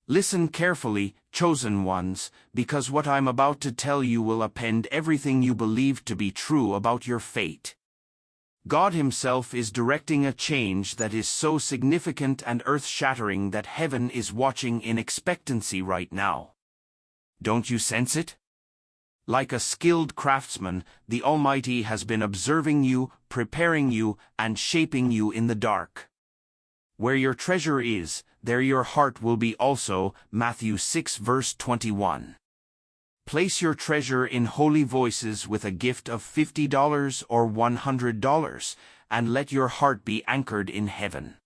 Listen carefully, chosen ones, because what I'm about to tell you will upend everything you believed to be true about your fate. God Himself is directing a change that is so significant and earth-shattering that heaven is watching in expectancy right now. Don't you sense it? Like a skilled craftsman, the Almighty has been observing you, preparing you, and shaping you in the dark. Where your treasure is, there your heart will be also, Matthew 6 verse 21. Place your treasure in holy voices with a gift of $50 or $100, and let your heart be anchored in heaven.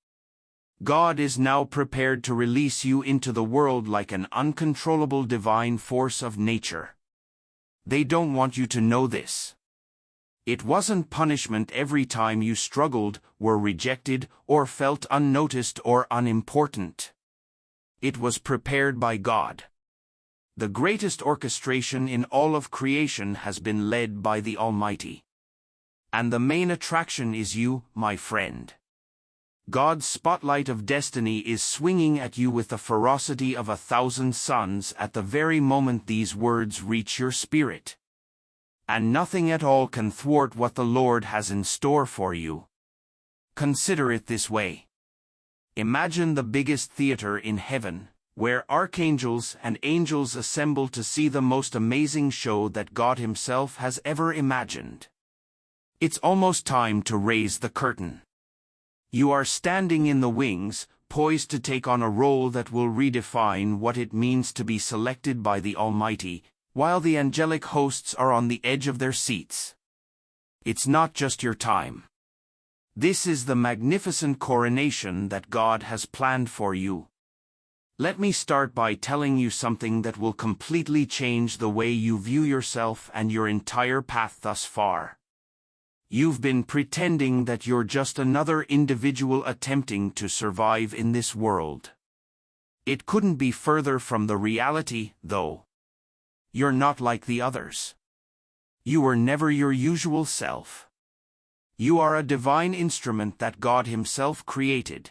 God is now prepared to release you into the world like an uncontrollable divine force of nature. They don't want you to know this. It wasn't punishment every time you struggled, were rejected, or felt unnoticed or unimportant. It was prepared by God. The greatest orchestration in all of creation has been led by the Almighty. And the main attraction is you, my friend. God's spotlight of destiny is swinging at you with the ferocity of 1,000 suns at the very moment these words reach your spirit. And nothing at all can thwart what the Lord has in store for you. Consider it this way. Imagine the biggest theater in heaven, where archangels and angels assemble to see the most amazing show that God Himself has ever imagined. It's almost time to raise the curtain. You are standing in the wings, poised to take on a role that will redefine what it means to be selected by the Almighty, while the angelic hosts are on the edge of their seats. It's not just your time. This is the magnificent coronation that God has planned for you. Let me start by telling you something that will completely change the way you view yourself and your entire path thus far. You've been pretending that you're just another individual attempting to survive in this world. It couldn't be further from the reality, though. You're not like the others. You were never your usual self. You are a divine instrument that God Himself created.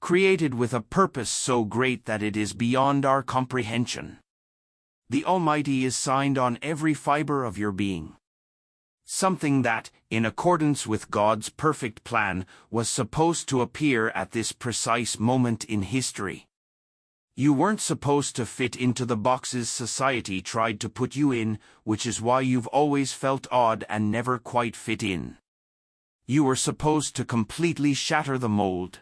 Created with a purpose so great that it is beyond our comprehension. The Almighty is signed on every fiber of your being. Something that, in accordance with God's perfect plan, was supposed to appear at this precise moment in history. You weren't supposed to fit into the boxes society tried to put you in, which is why you've always felt odd and never quite fit in. You were supposed to completely shatter the mold.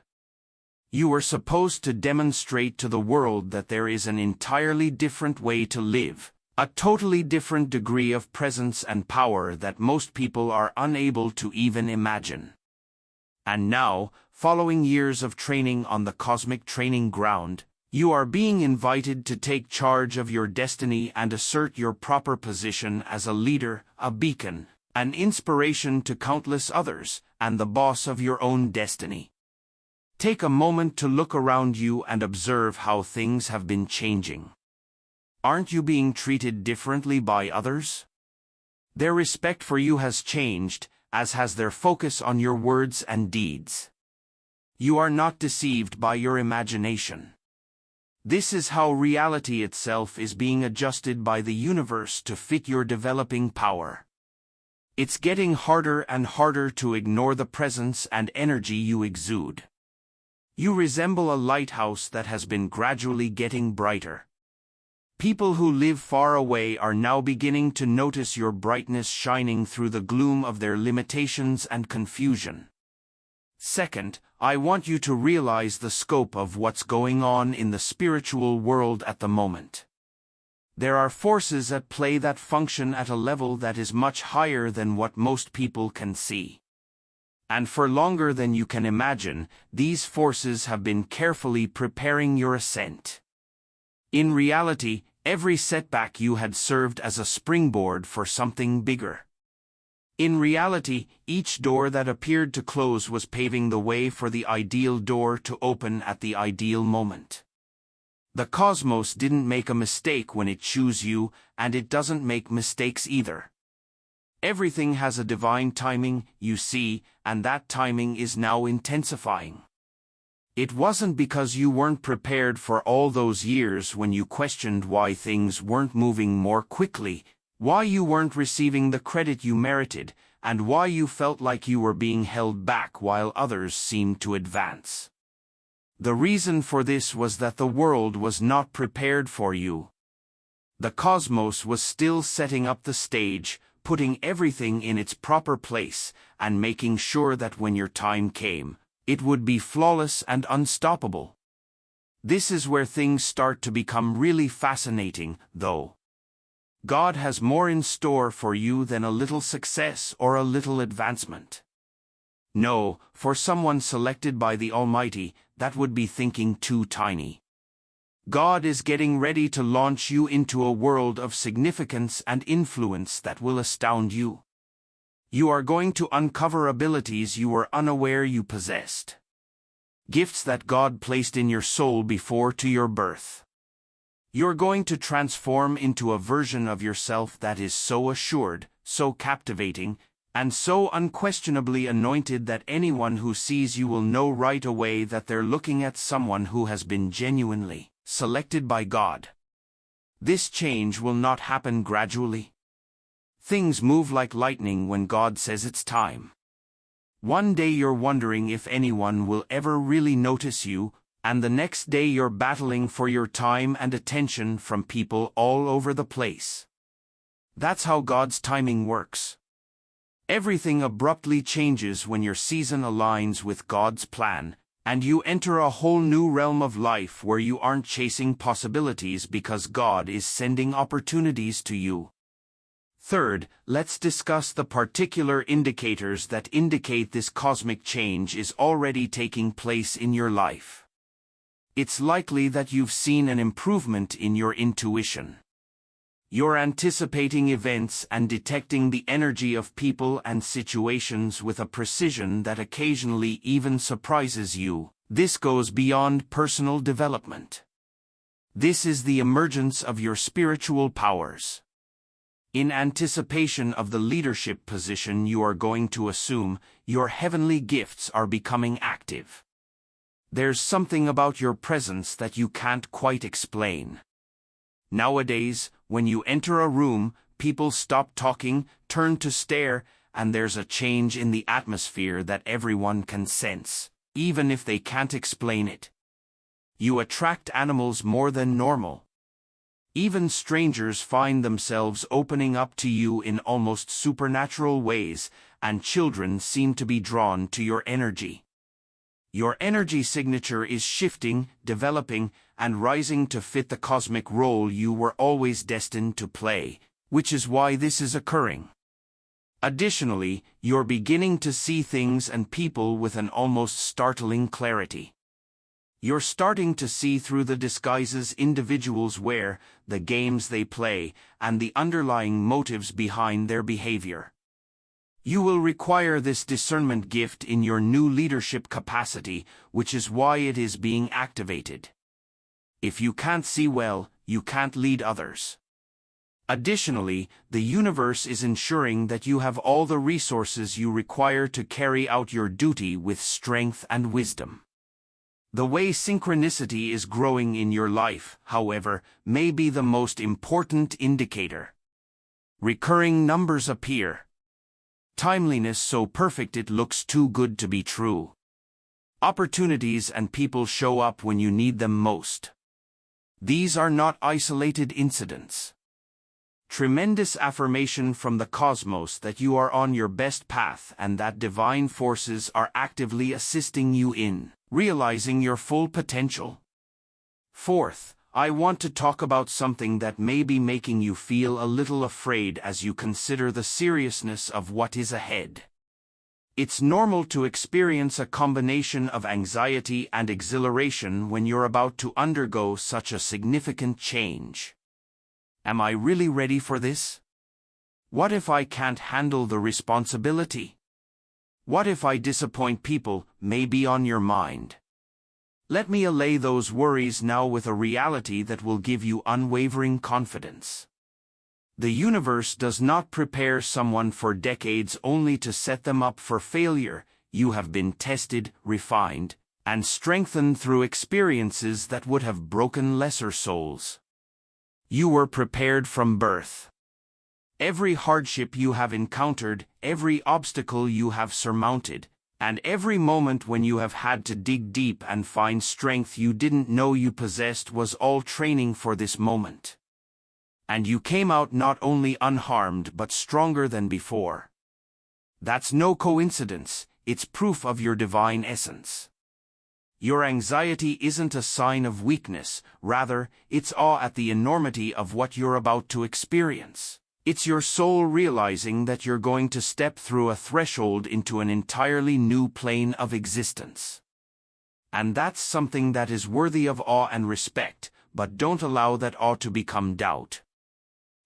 You were supposed to demonstrate to the world that there is an entirely different way to live, a totally different degree of presence and power that most people are unable to even imagine. And now, following years of training on the cosmic training ground, you are being invited to take charge of your destiny and assert your proper position as a leader, a beacon, an inspiration to countless others, and the boss of your own destiny. Take a moment to look around you and observe how things have been changing. Aren't you being treated differently by others? Their respect for you has changed, as has their focus on your words and deeds. You are not deceived by your imagination. This is how reality itself is being adjusted by the universe to fit your developing power. It's getting harder and harder to ignore the presence and energy you exude. You resemble a lighthouse that has been gradually getting brighter. People who live far away are now beginning to notice your brightness shining through the gloom of their limitations and confusion. Second, I want you to realize the scope of what's going on in the spiritual world at the moment. There are forces at play that function at a level that is much higher than what most people can see. And for longer than you can imagine, these forces have been carefully preparing your ascent. In reality, every setback you had served as a springboard for something bigger. In reality, each door that appeared to close was paving the way for the ideal door to open at the ideal moment. The cosmos didn't make a mistake when it chose you, and it doesn't make mistakes either. Everything has a divine timing, you see, and that timing is now intensifying. It wasn't because you weren't prepared for all those years when you questioned why things weren't moving more quickly, why you weren't receiving the credit you merited, and why you felt like you were being held back while others seemed to advance. The reason for this was that the world was not prepared for you. The cosmos was still setting up the stage, putting everything in its proper place, and making sure that when your time came, it would be flawless and unstoppable. This is where things start to become really fascinating, though. God has more in store for you than a little success or a little advancement. No, for someone selected by the Almighty, that would be thinking too tiny. God is getting ready to launch you into a world of significance and influence that will astound you. You are going to uncover abilities you were unaware you possessed. Gifts that God placed in your soul before to your birth. You're going to transform into a version of yourself that is so assured, so captivating, and so unquestionably anointed that anyone who sees you will know right away that they're looking at someone who has been genuinely selected by God. This change will not happen gradually. Things move like lightning when God says it's time. One day you're wondering if anyone will ever really notice you, and the next day you're battling for your time and attention from people all over the place. That's how God's timing works. Everything abruptly changes when your season aligns with God's plan, and you enter a whole new realm of life where you aren't chasing possibilities because God is sending opportunities to you. Third, let's discuss the particular indicators that indicate this cosmic change is already taking place in your life. It's likely that you've seen an improvement in your intuition. You're anticipating events and detecting the energy of people and situations with a precision that occasionally even surprises you. This goes beyond personal development. This is the emergence of your spiritual powers. In anticipation of the leadership position you are going to assume, your heavenly gifts are becoming active. There's something about your presence that you can't quite explain. Nowadays, when you enter a room, people stop talking, turn to stare, and there's a change in the atmosphere that everyone can sense, even if they can't explain it. You attract animals more than normal. Even strangers find themselves opening up to you in almost supernatural ways, and children seem to be drawn to your energy. Your energy signature is shifting, developing, and rising to fit the cosmic role you were always destined to play, which is why this is occurring. Additionally, you're beginning to see things and people with an almost startling clarity. You're starting to see through the disguises individuals wear, the games they play, and the underlying motives behind their behavior. You will require this discernment gift in your new leadership capacity, which is why it is being activated. If you can't see well, you can't lead others. Additionally, the universe is ensuring that you have all the resources you require to carry out your duty with strength and wisdom. The way synchronicity is growing in your life, however, may be the most important indicator. Recurring numbers appear. Timeliness so perfect it looks too good to be true. Opportunities and people show up when you need them most. These are not isolated incidents. Tremendous affirmation from the cosmos that you are on your best path and that divine forces are actively assisting you in realizing your full potential. Fourth, I want to talk about something that may be making you feel a little afraid as you consider the seriousness of what is ahead. It's normal to experience a combination of anxiety and exhilaration when you're about to undergo such a significant change. Am I really ready for this? What if I can't handle the responsibility? What if I disappoint people, may be on your mind. Let me allay those worries now with a reality that will give you unwavering confidence. The universe does not prepare someone for decades only to set them up for failure. You have been tested, refined, and strengthened through experiences that would have broken lesser souls. You were prepared from birth. Every hardship you have encountered, every obstacle you have surmounted, and every moment when you have had to dig deep and find strength you didn't know you possessed was all training for this moment. And you came out not only unharmed but stronger than before. That's no coincidence, it's proof of your divine essence. Your anxiety isn't a sign of weakness, rather, it's awe at the enormity of what you're about to experience. It's your soul realizing that you're going to step through a threshold into an entirely new plane of existence. And that's something that is worthy of awe and respect, but don't allow that awe to become doubt.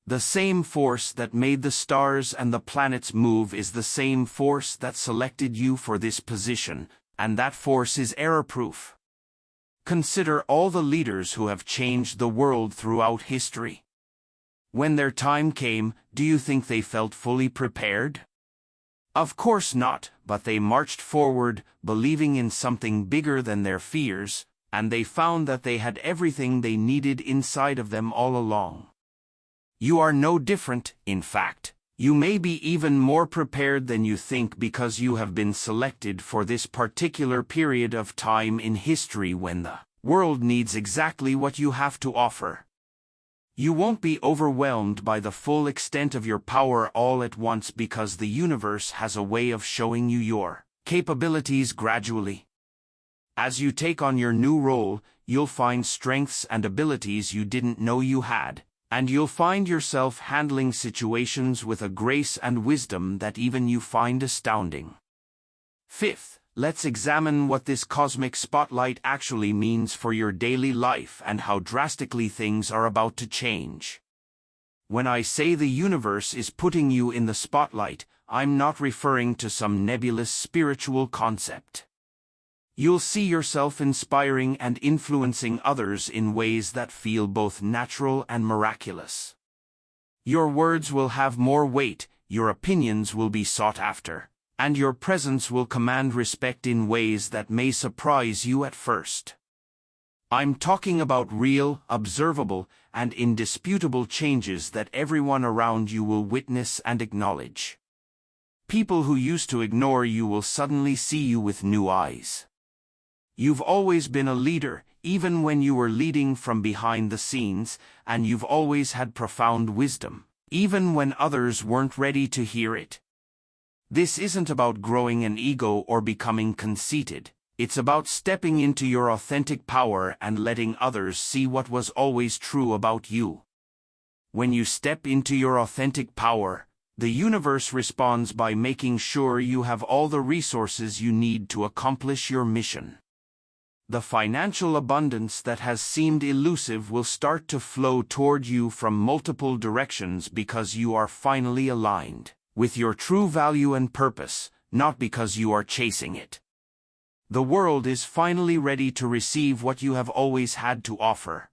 The same force that made the stars and the planets move is the same force that selected you for this position, and that force is error-proof. Consider all the leaders who have changed the world throughout history. When their time came, do you think they felt fully prepared? Of course not, but they marched forward, believing in something bigger than their fears, and they found that they had everything they needed inside of them all along. You are no different, in fact. You may be even more prepared than you think because you have been selected for this particular period of time in history when the world needs exactly what you have to offer. You won't be overwhelmed by the full extent of your power all at once because the universe has a way of showing you your capabilities gradually. As you take on your new role, you'll find strengths and abilities you didn't know you had, and you'll find yourself handling situations with a grace and wisdom that even you find astounding. Fifth, let's examine what this cosmic spotlight actually means for your daily life and how drastically things are about to change. When I say the universe is putting you in the spotlight, I'm not referring to some nebulous spiritual concept. You'll see yourself inspiring and influencing others in ways that feel both natural and miraculous. Your words will have more weight, your opinions will be sought after, and your presence will command respect in ways that may surprise you at first. I'm talking about real, observable, and indisputable changes that everyone around you will witness and acknowledge. People who used to ignore you will suddenly see you with new eyes. You've always been a leader, even when you were leading from behind the scenes, and you've always had profound wisdom, even when others weren't ready to hear it. This isn't about growing an ego or becoming conceited. It's about stepping into your authentic power and letting others see what was always true about you. When you step into your authentic power, the universe responds by making sure you have all the resources you need to accomplish your mission. The financial abundance that has seemed elusive will start to flow toward you from multiple directions because you are finally aligned with your true value and purpose, not because you are chasing it. The world is finally ready to receive what you have always had to offer.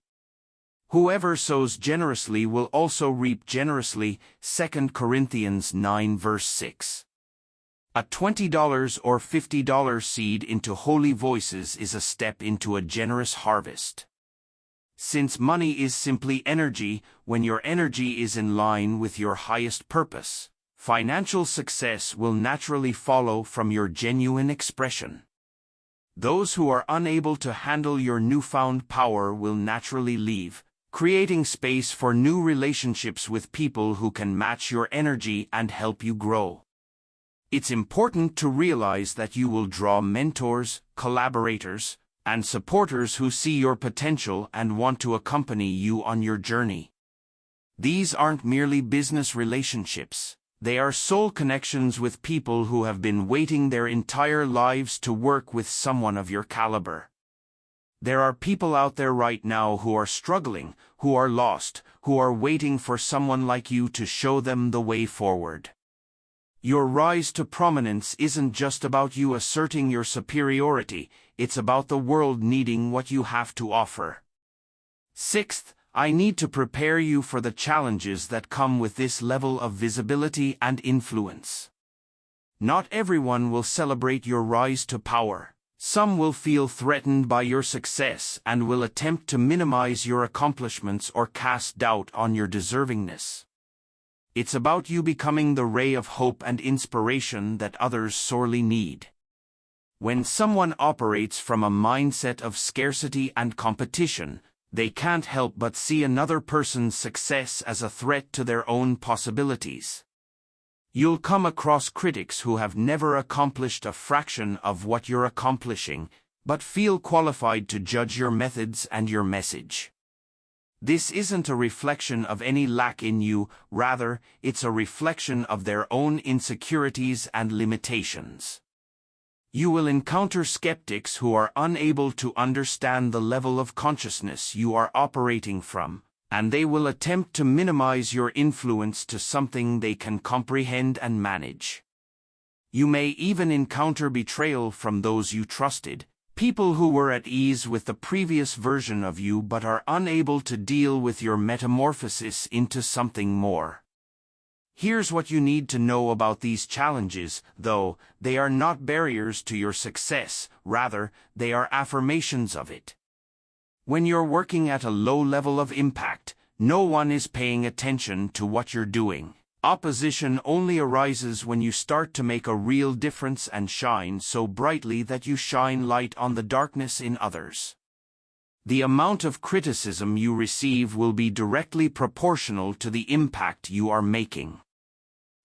Whoever sows generously will also reap generously, 2 Corinthians 9 verse 6. A $20 or $50 seed into holy voices is a step into a generous harvest. Since money is simply energy, when your energy is in line with your highest purpose, financial success will naturally follow from your genuine expression. Those who are unable to handle your newfound power will naturally leave, creating space for new relationships with people who can match your energy and help you grow. It's important to realize that you will draw mentors, collaborators, and supporters who see your potential and want to accompany you on your journey. These aren't merely business relationships. They are soul connections with people who have been waiting their entire lives to work with someone of your caliber. There are people out there right now who are struggling, who are lost, who are waiting for someone like you to show them the way forward. Your rise to prominence isn't just about you asserting your superiority, it's about the world needing what you have to offer. Sixth, I need to prepare you for the challenges that come with this level of visibility and influence. Not everyone will celebrate your rise to power, Some will feel threatened by your success and will attempt to minimize your accomplishments or cast doubt on your deservingness. It's about you becoming the ray of hope and inspiration that others sorely need. When someone operates from a mindset of scarcity and competition, they can't help but see another person's success as a threat to their own possibilities. You'll come across critics who have never accomplished a fraction of what you're accomplishing, but feel qualified to judge your methods and your message. This isn't a reflection of any lack in you, rather, it's a reflection of their own insecurities and limitations. You will encounter skeptics who are unable to understand the level of consciousness you are operating from, and they will attempt to minimize your influence to something they can comprehend and manage. You may even encounter betrayal from those you trusted, people who were at ease with the previous version of you but are unable to deal with your metamorphosis into something more. Here's what you need to know about these challenges, though: they are not barriers to your success, rather, they are affirmations of it. When you're working at a low level of impact, no one is paying attention to what you're doing. Opposition only arises when you start to make a real difference and shine so brightly that you shine light on the darkness in others. The amount of criticism you receive will be directly proportional to the impact you are making.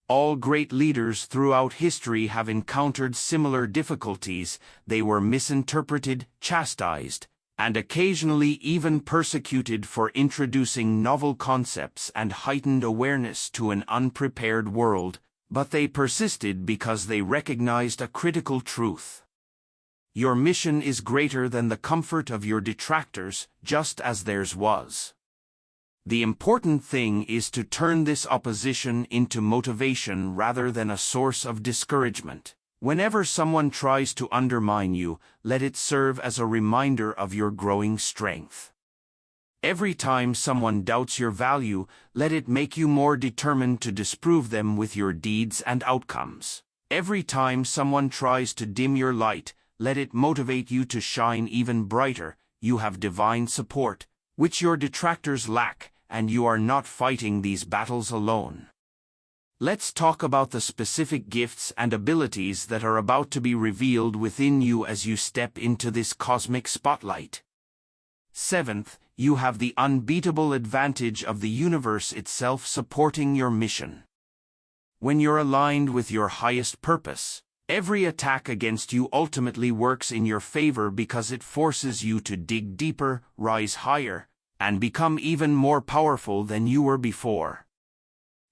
All great leaders throughout history have encountered similar difficulties. They were misinterpreted, chastised, and occasionally even persecuted for introducing novel concepts and heightened awareness to an unprepared world, but they persisted because they recognized a critical truth. Your mission is greater than the comfort of your detractors, just as theirs was. The important thing is to turn this opposition into motivation rather than a source of discouragement. Whenever someone tries to undermine you, let it serve as a reminder of your growing strength. Every time someone doubts your value, let it make you more determined to disprove them with your deeds and outcomes. Every time someone tries to dim your light, let it motivate you to shine even brighter. You have divine support, which your detractors lack, and you are not fighting these battles alone. Let's talk about the specific gifts and abilities that are about to be revealed within you as you step into this cosmic spotlight. Seventh, you have the unbeatable advantage of the universe itself supporting your mission. When you're aligned with your highest purpose, every attack against you ultimately works in your favor because it forces you to dig deeper, rise higher, and become even more powerful than you were before.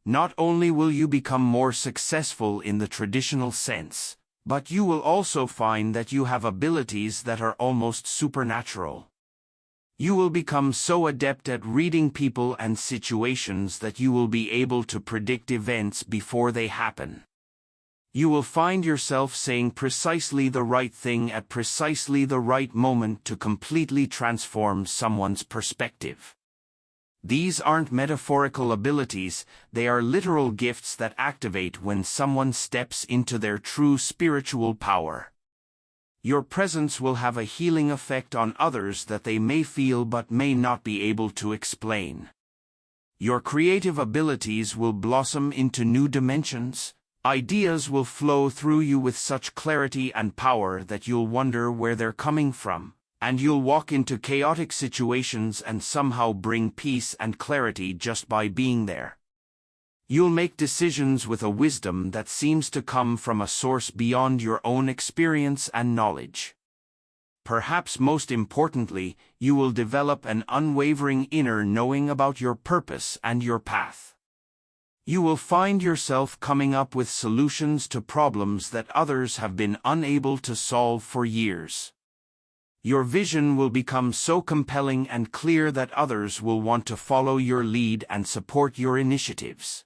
Not only will you become more successful in the traditional sense, but you will also find that you have abilities that are almost supernatural. You will become so adept at reading people and situations that you will be able to predict events before they happen. You will find yourself saying precisely the right thing at precisely the right moment to completely transform someone's perspective. These aren't metaphorical abilities, they are literal gifts that activate when someone steps into their true spiritual power. Your presence will have a healing effect on others that they may feel but may not be able to explain. Your creative abilities will blossom into new dimensions. Ideas will flow through you with such clarity and power that you'll wonder where they're coming from, and you'll walk into chaotic situations and somehow bring peace and clarity just by being there. You'll make decisions with a wisdom that seems to come from a source beyond your own experience and knowledge. Perhaps most importantly, you will develop an unwavering inner knowing about your purpose and your path. You will find yourself coming up with solutions to problems that others have been unable to solve for years. Your vision will become so compelling and clear that others will want to follow your lead and support your initiatives.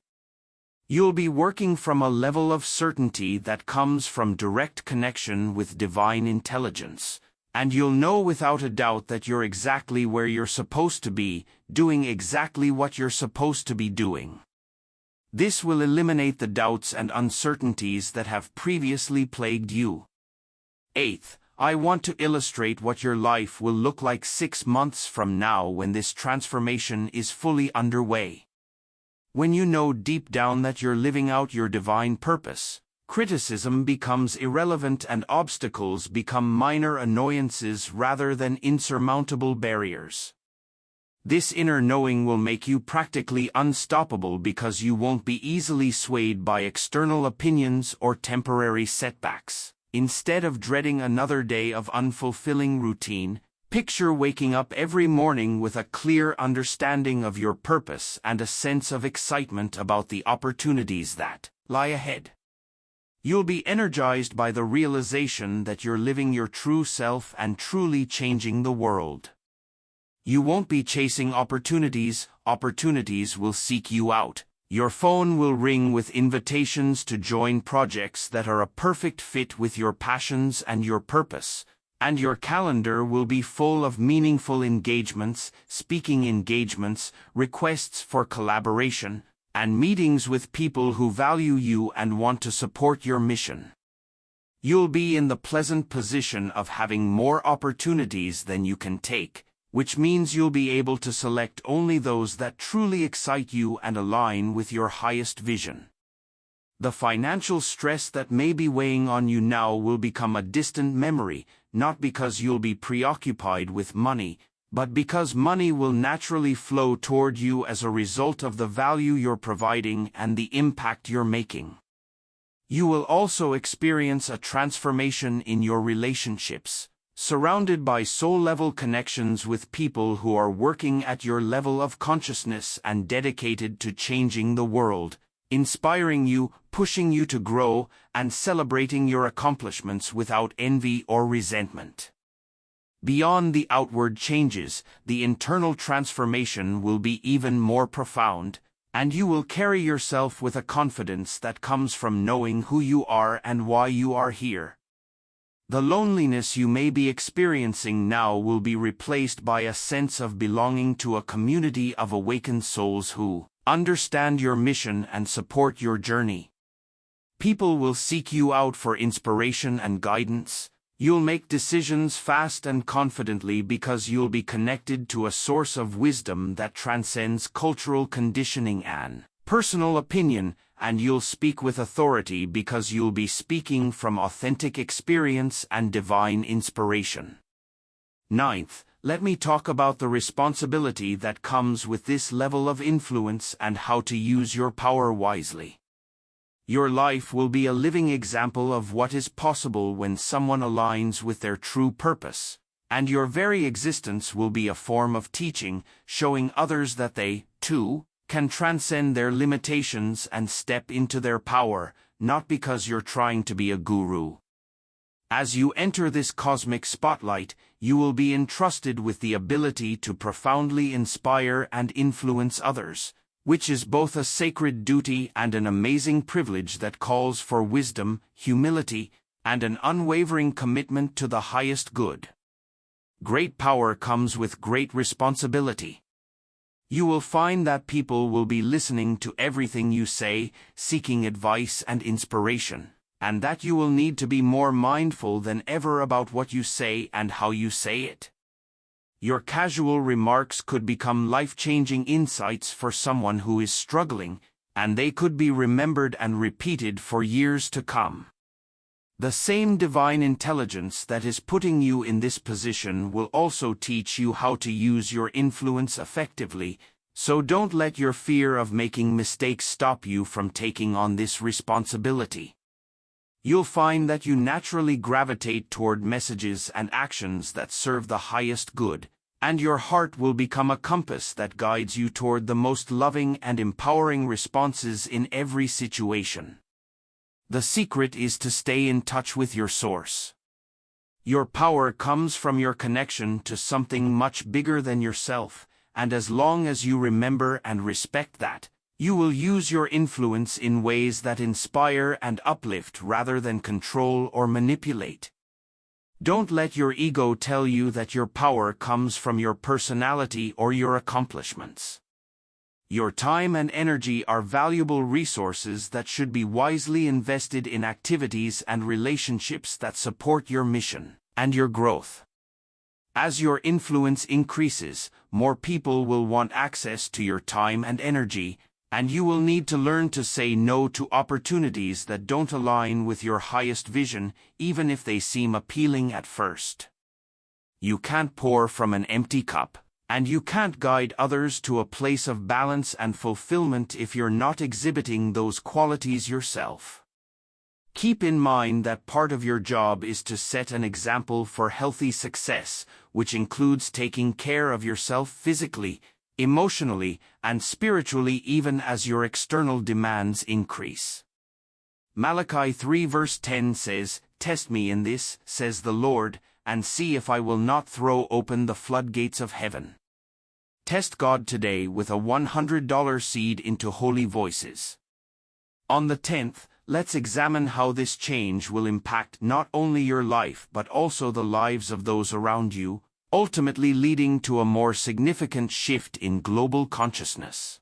You'll be working from a level of certainty that comes from direct connection with divine intelligence, and you'll know without a doubt that you're exactly where you're supposed to be, doing exactly what you're supposed to be doing. This will eliminate the doubts and uncertainties that have previously plagued you. Eighth, I want to illustrate what your life will look like 6 months from now when this transformation is fully underway. When you know deep down that you're living out your divine purpose, criticism becomes irrelevant and obstacles become minor annoyances rather than insurmountable barriers. This inner knowing will make you practically unstoppable because you won't be easily swayed by external opinions or temporary setbacks. Instead of dreading another day of unfulfilling routine, picture waking up every morning with a clear understanding of your purpose and a sense of excitement about the opportunities that lie ahead. You'll be energized by the realization that you're living your true self and truly changing the world. You won't be chasing opportunities, opportunities will seek you out. Your phone will ring with invitations to join projects that are a perfect fit with your passions and your purpose, and your calendar will be full of meaningful engagements, speaking engagements, requests for collaboration, and meetings with people who value you and want to support your mission. You'll be in the pleasant position of having more opportunities than you can take, which means you'll be able to select only those that truly excite you and align with your highest vision. The financial stress that may be weighing on you now will become a distant memory, not because you'll be preoccupied with money, but because money will naturally flow toward you as a result of the value you're providing and the impact you're making. You will also experience a transformation in your relationships, surrounded by soul-level connections with people who are working at your level of consciousness and dedicated to changing the world, inspiring you, pushing you to grow, and celebrating your accomplishments without envy or resentment. Beyond the outward changes, the internal transformation will be even more profound, and you will carry yourself with a confidence that comes from knowing who you are and why you are here. The loneliness you may be experiencing now will be replaced by a sense of belonging to a community of awakened souls who understand your mission and support your journey. People will seek you out for inspiration and guidance. You'll make decisions fast and confidently because you'll be connected to a source of wisdom that transcends cultural conditioning and personal opinion, and you'll speak with authority because you'll be speaking from authentic experience and divine inspiration. Ninth, let me talk about the responsibility that comes with this level of influence and how to use your power wisely. Your life will be a living example of what is possible when someone aligns with their true purpose, and your very existence will be a form of teaching, showing others that they, too, can transcend their limitations and step into their power, not because you're trying to be a guru. As you enter this cosmic spotlight, you will be entrusted with the ability to profoundly inspire and influence others, which is both a sacred duty and an amazing privilege that calls for wisdom, humility, and an unwavering commitment to the highest good. Great power comes with great responsibility. You will find that people will be listening to everything you say, seeking advice and inspiration, and that you will need to be more mindful than ever about what you say and how you say it. Your casual remarks could become life-changing insights for someone who is struggling, and they could be remembered and repeated for years to come. The same divine intelligence that is putting you in this position will also teach you how to use your influence effectively, so don't let your fear of making mistakes stop you from taking on this responsibility. You'll find that you naturally gravitate toward messages and actions that serve the highest good, and your heart will become a compass that guides you toward the most loving and empowering responses in every situation. The secret is to stay in touch with your source. Your power comes from your connection to something much bigger than yourself, and as long as you remember and respect that, you will use your influence in ways that inspire and uplift rather than control or manipulate. Don't let your ego tell you that your power comes from your personality or your accomplishments. Your time and energy are valuable resources that should be wisely invested in activities and relationships that support your mission. and your growth. As your influence increases, more people will want access to your time and energy, and you will need to learn to say no to opportunities that don't align with your highest vision, even if they seem appealing at first. You can't pour from an empty cup, and you can't guide others to a place of balance and fulfillment if you're not exhibiting those qualities yourself. Keep in mind that part of your job is to set an example for healthy success, which includes taking care of yourself physically, emotionally, and spiritually even as your external demands increase. Malachi 3 verse 10 says, "Test me in this, says the Lord, and see if I will not throw open the floodgates of heaven." Test God today with a $100 seed into Holy Voices. On the 10th, let's examine how this change will impact not only your life but also the lives of those around you, ultimately leading to a more significant shift in global consciousness.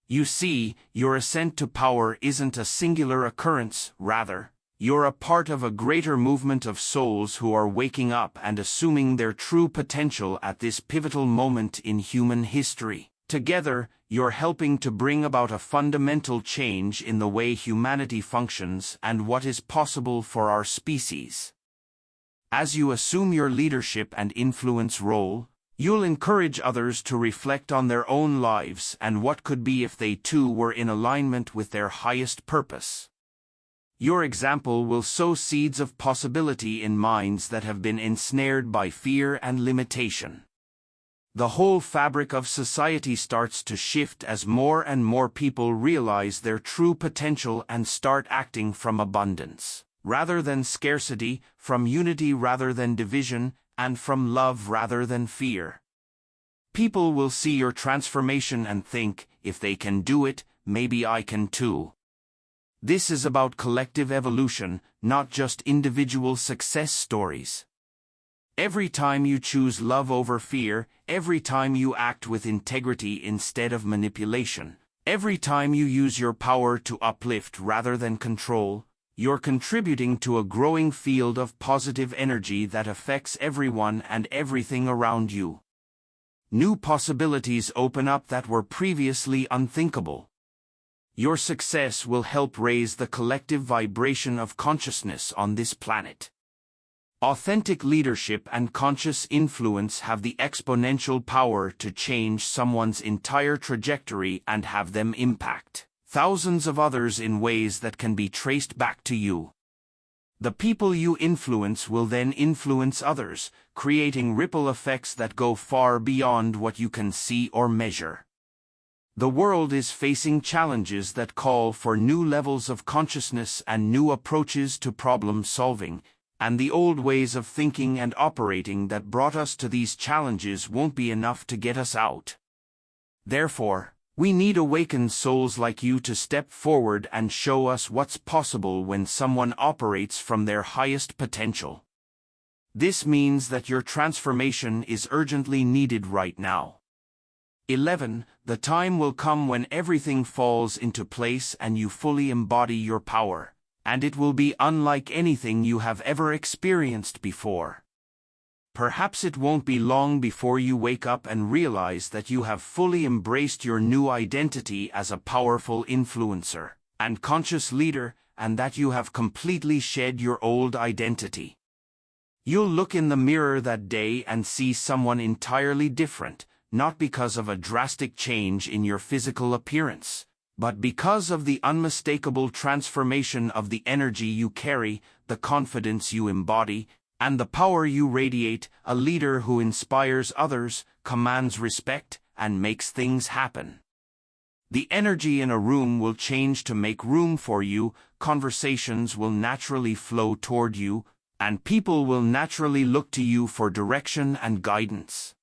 You see, your ascent to power isn't a singular occurrence, rather, you're a part of a greater movement of souls who are waking up and assuming their true potential at this pivotal moment in human history. Together, you're helping to bring about a fundamental change in the way humanity functions and what is possible for our species. As you assume your leadership and influence role, you'll encourage others to reflect on their own lives and what could be if they too were in alignment with their highest purpose. Your example will sow seeds of possibility in minds that have been ensnared by fear and limitation. The whole fabric of society starts to shift as more and more people realize their true potential and start acting from abundance, rather than scarcity, from unity rather than division, and from love rather than fear. People will see your transformation and think, if they can do it, maybe I can too. This is about collective evolution, not just individual success stories. Every time you choose love over fear, every time you act with integrity instead of manipulation, every time you use your power to uplift rather than control, you're contributing to a growing field of positive energy that affects everyone and everything around you. New possibilities open up that were previously unthinkable. Your success will help raise the collective vibration of consciousness on this planet. Authentic leadership and conscious influence have the exponential power to change someone's entire trajectory and have them impact thousands of others in ways that can be traced back to you. The people you influence will then influence others, creating ripple effects that go far beyond what you can see or measure. The world is facing challenges that call for new levels of consciousness and new approaches to problem solving, and the old ways of thinking and operating that brought us to these challenges won't be enough to get us out. Therefore, we need awakened souls like you to step forward and show us what's possible when someone operates from their highest potential. This means that your transformation is urgently needed right now. 11. The time will come when everything falls into place and you fully embody your power, and it will be unlike anything you have ever experienced before. Perhaps it won't be long before you wake up and realize that you have fully embraced your new identity as a powerful influencer and conscious leader, and that you have completely shed your old identity. You'll look in the mirror that day and see someone entirely different, not because of a drastic change in your physical appearance, but because of the unmistakable transformation of the energy you carry, the confidence you embody, and the power you radiate, a leader who inspires others, commands respect, and makes things happen. The energy in a room will change to make room for you, conversations will naturally flow toward you, and people will naturally look to you for direction and guidance.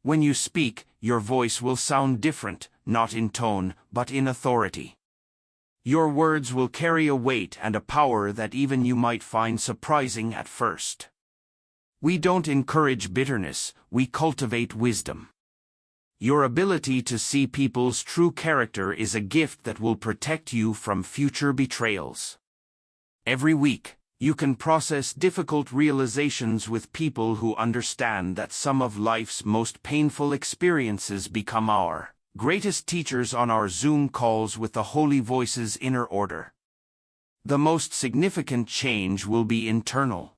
When you speak, your voice will sound different, not in tone, but in authority. Your words will carry a weight and a power that even you might find surprising at first. We don't encourage bitterness, we cultivate wisdom. Your ability to see people's true character is a gift that will protect you from future betrayals. Every week, You can process difficult realizations with people who understand that some of life's most painful experiences become our greatest teachers on our Zoom calls with the Holy Voice's inner order. The most significant change will be internal.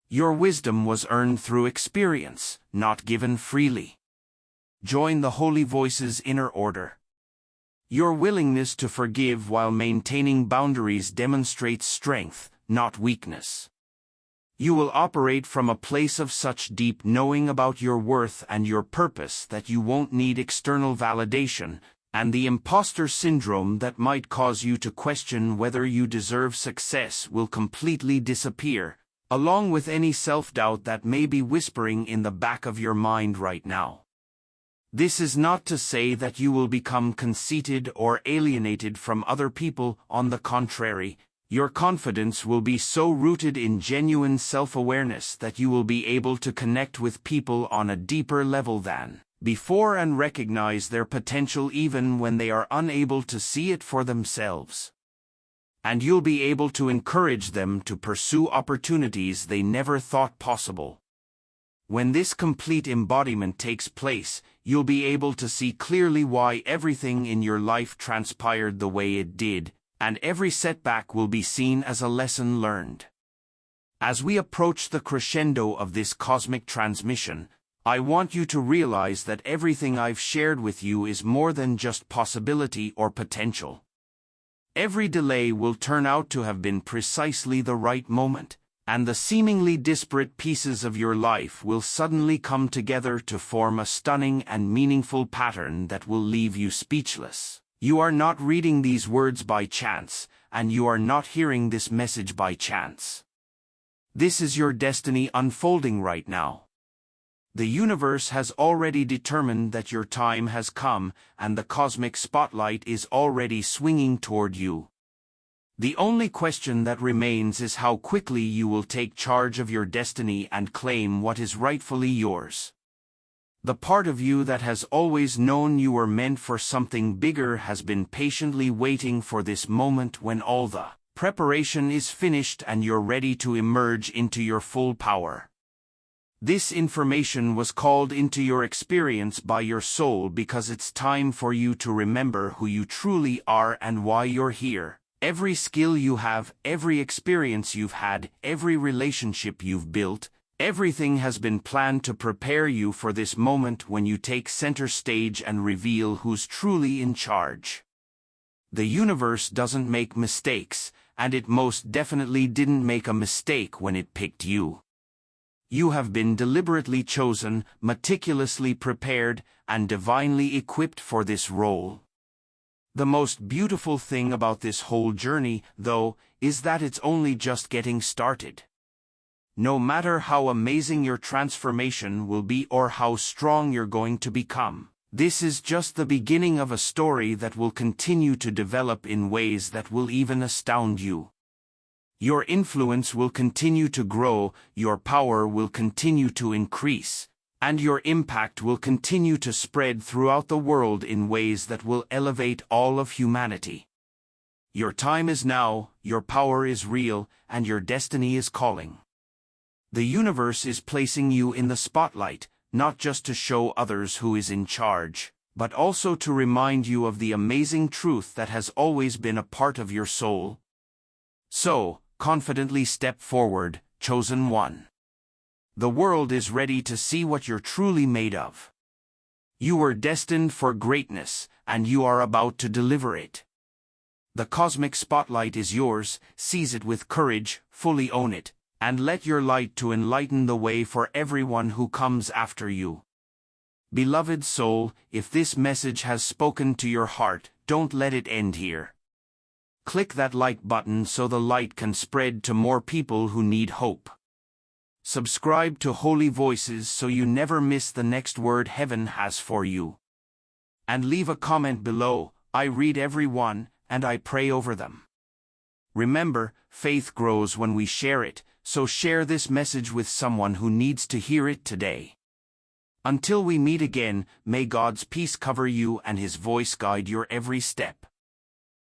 Your wisdom was earned through experience, not given freely. Join the Holy Voice's inner order. Your willingness to forgive while maintaining boundaries demonstrates strength, not weakness. You will operate from a place of such deep knowing about your worth and your purpose that you won't need external validation, and the imposter syndrome that might cause you to question whether you deserve success will completely disappear, along with any self-doubt that may be whispering in the back of your mind right now. This is not to say that you will become conceited or alienated from other people. On the contrary, your confidence will be so rooted in genuine self-awareness that you will be able to connect with people on a deeper level than before and recognize their potential even when they are unable to see it for themselves. And you'll be able to encourage them to pursue opportunities they never thought possible. When this complete embodiment takes place, you'll be able to see clearly why everything in your life transpired the way it did, and every setback will be seen as a lesson learned. As we approach the crescendo of this cosmic transmission, I want you to realize that everything I've shared with you is more than just possibility or potential. Every delay will turn out to have been precisely the right moment, and the seemingly disparate pieces of your life will suddenly come together to form a stunning and meaningful pattern that will leave you speechless. You are not reading these words by chance, and you are not hearing this message by chance. This is your destiny unfolding right now. The universe has already determined that your time has come, and the cosmic spotlight is already swinging toward you. The only question that remains is how quickly you will take charge of your destiny and claim what is rightfully yours. The part of you that has always known you were meant for something bigger has been patiently waiting for this moment when all the preparation is finished and you're ready to emerge into your full power. This information was called into your experience by your soul because it's time for you to remember who you truly are and why you're here. Every skill you have, every experience you've had, every relationship you've built, everything has been planned to prepare you for this moment when you take center stage and reveal who's truly in charge. The universe doesn't make mistakes, and it most definitely didn't make a mistake when it picked you. You have been deliberately chosen, meticulously prepared, and divinely equipped for this role. The most beautiful thing about this whole journey, though, is that it's only just getting started. No matter how amazing your transformation will be or how strong you're going to become, this is just the beginning of a story that will continue to develop in ways that will even astound you. Your influence will continue to grow, your power will continue to increase, and your impact will continue to spread throughout the world in ways that will elevate all of humanity. Your time is now, your power is real, and your destiny is calling. The universe is placing you in the spotlight, not just to show others who is in charge, but also to remind you of the amazing truth that has always been a part of your soul. So, confidently step forward, chosen one. The world is ready to see what you're truly made of. You were destined for greatness, and you are about to deliver it. The cosmic spotlight is yours, seize it with courage, fully own it, and let your light to enlighten the way for everyone who comes after you. Beloved soul, if this message has spoken to your heart, don't let it end here. Click that like button so the light can spread to more people who need hope. Subscribe to Holy Voices so you never miss the next word heaven has for you. And leave a comment below. I read every one, and I pray over them. Remember, faith grows when we share it, so share this message with someone who needs to hear it today. Until we meet again, may God's peace cover you and His voice guide your every step.